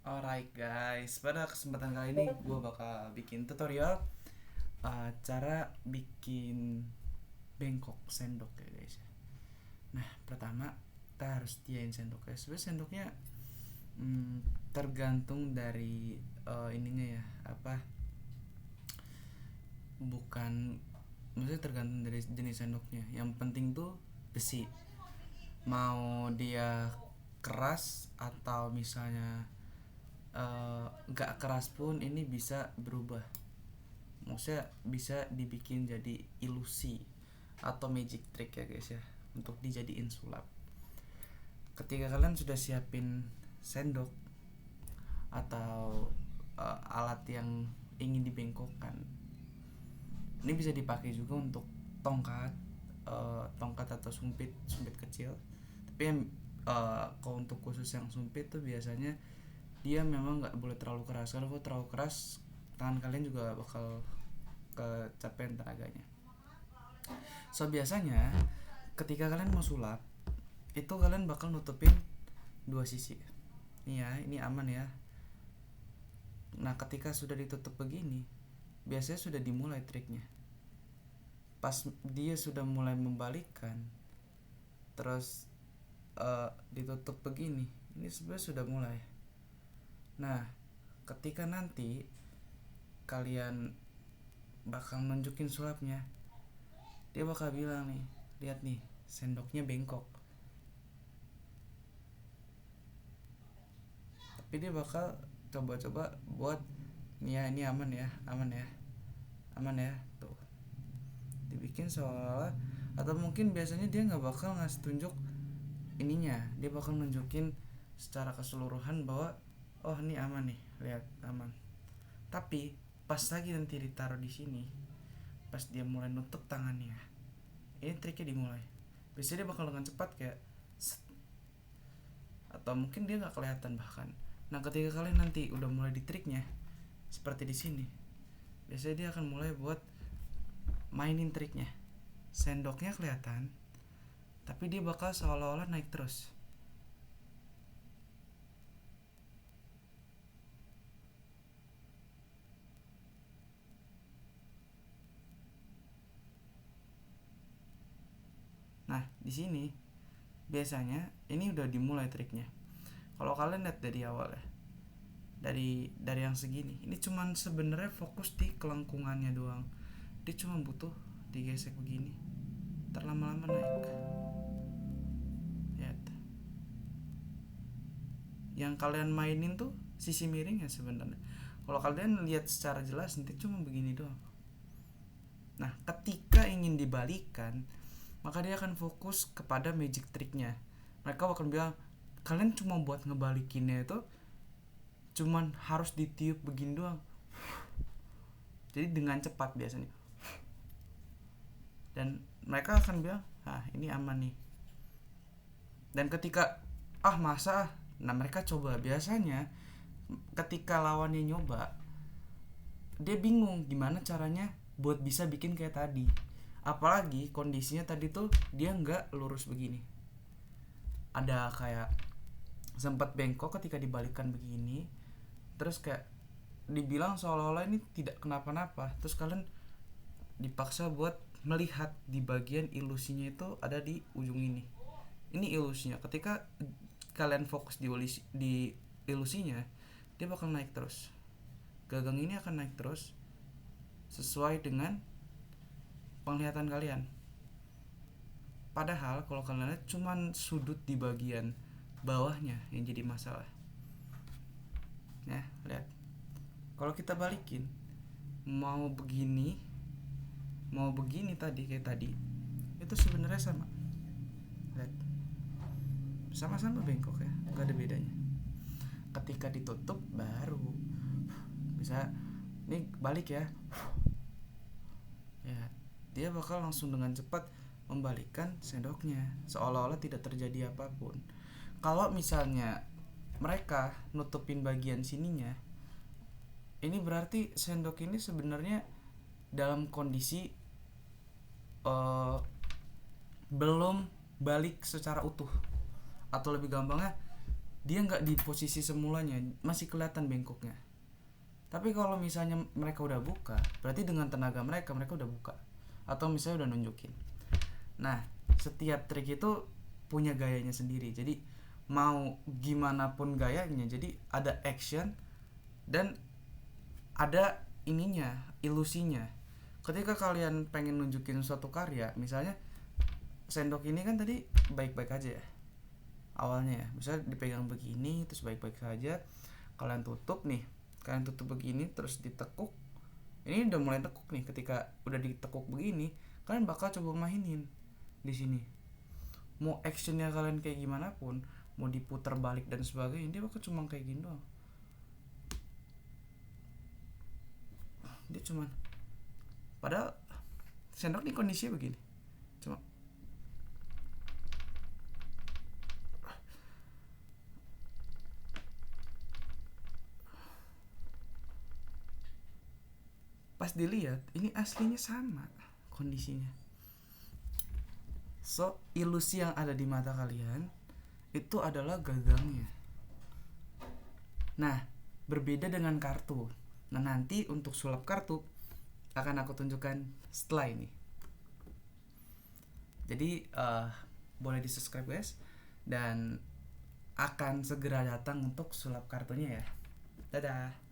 Alright guys, pada kesempatan kali ini gue bakal bikin tutorial cara bikin bengkok sendok ya guys. Nah pertama kita harus sediain sendok ya. Sebenarnya sendoknya tergantung dari ininya ya apa bukan maksudnya tergantung dari jenis sendoknya. Yang penting tuh besi, mau dia keras atau misalnya gak keras pun ini bisa berubah, maksudnya bisa dibikin jadi ilusi atau magic trick ya guys ya, untuk dijadiin sulap. Ketika kalian sudah siapin sendok atau alat yang ingin dibengkokkan, ini bisa dipakai juga untuk tongkat, tongkat atau sumpit kecil. Tapi yang kalau untuk khusus yang sumpit tuh biasanya dia memang nggak boleh terlalu keras, karena kalau terlalu keras tangan kalian juga bakal kecapean tenaganya. So biasanya ketika kalian mau sulap itu kalian bakal nutupin dua sisi. Ini ya, ini aman ya. Nah ketika sudah ditutup begini, biasanya sudah dimulai triknya. Pas dia sudah mulai membalikkan, terus ditutup begini, ini sebenarnya sudah mulai. Nah ketika nanti kalian bakal nunjukin sulapnya, dia bakal bilang nih, lihat nih sendoknya bengkok. Tapi dia bakal coba-coba buat nih ya, ini aman ya, aman ya, tuh dibikin seolah, atau mungkin biasanya dia nggak bakal ngasih tunjuk ininya, dia bakal nunjukin secara keseluruhan bahwa oh ini aman nih, lihat aman. Tapi pas lagi nanti ditaruh di sini, pas dia mulai nutup tangannya, ini triknya dimulai. Biasanya dia bakal dengan cepat kayak set, atau mungkin dia nggak kelihatan bahkan. Nah ketika kalian nanti udah mulai di triknya seperti di sini, biasanya dia akan mulai buat mainin triknya. Sendoknya kelihatan, tapi dia bakal seolah-olah naik terus. Nah di sini biasanya ini udah dimulai triknya. Kalau kalian lihat dari awal ya, dari yang segini, ini cuman sebenarnya fokus di kelengkungannya doang. Dia cuma butuh digesek begini, terlama-lama naik. Lihat, yang kalian mainin tuh sisi miringnya sebenarnya. Kalau kalian lihat secara jelas nanti cuma begini doang. Nah ketika ingin dibalikan, maka dia akan fokus kepada magic triknya. Mereka akan bilang kalian cuma buat ngebalikinnya itu cuman harus ditiup begini doang, jadi dengan cepat biasanya, dan mereka akan bilang ini aman nih. Dan ketika masa, nah mereka coba, biasanya ketika lawannya nyoba, dia bingung gimana caranya buat bisa bikin kayak tadi, apalagi kondisinya tadi tuh dia nggak lurus begini, ada kayak sempat bengkok ketika dibalikan begini, terus kayak dibilang seolah-olah ini tidak kenapa-napa, terus kalian dipaksa buat melihat di bagian ilusinya itu ada di ujung ini. Ini ilusinya, ketika kalian fokus di ilusinya, dia bakal naik terus, gagang ini akan naik terus sesuai dengan penglihatan kalian. Padahal kalau kalian lihat cuman sudut di bagian bawahnya yang jadi masalah. Ya, lihat. Kalau kita balikin, mau begini tadi kayak tadi, itu sebenarnya sama. Lihat. Sama-sama bengkok ya, nggak ada bedanya. Ketika ditutup baru bisa ini balik ya. Ya, dia bakal langsung dengan cepat membalikkan sendoknya seolah-olah tidak terjadi apapun. Kalau misalnya mereka nutupin bagian sininya, ini berarti sendok ini sebenarnya dalam kondisi belum balik secara utuh, atau lebih gampangnya dia nggak di posisi semulanya, masih kelihatan bengkoknya. Tapi kalau misalnya mereka udah buka, berarti dengan tenaga mereka udah buka, atau misalnya udah nunjukin. Nah, setiap trik itu punya gayanya sendiri. Jadi mau gimana pun gayanya, jadi ada action dan ada ininya, ilusinya. Ketika kalian pengen nunjukin suatu karya, misalnya sendok ini kan tadi baik-baik aja ya awalnya ya, misalnya dipegang begini terus baik-baik saja, kalian tutup begini terus ditekuk, ini udah mulai tekuk nih. Ketika udah ditekuk begini, kalian bakal coba mainin di sini, mau actionnya kalian kayak gimana pun, mau diputar balik dan sebagainya, dia bakal cuma kayak gini doang. Dia cuman, padahal sendok nih kondisinya begini, cuma pas dilihat ini aslinya sama kondisinya. So ilusi yang ada di mata kalian itu adalah gagangnya. Nah, berbeda dengan kartu. Nah, nanti untuk sulap kartu akan aku tunjukkan setelah ini. Jadi boleh di subscribe guys, dan akan segera datang untuk sulap kartunya ya. Dadah.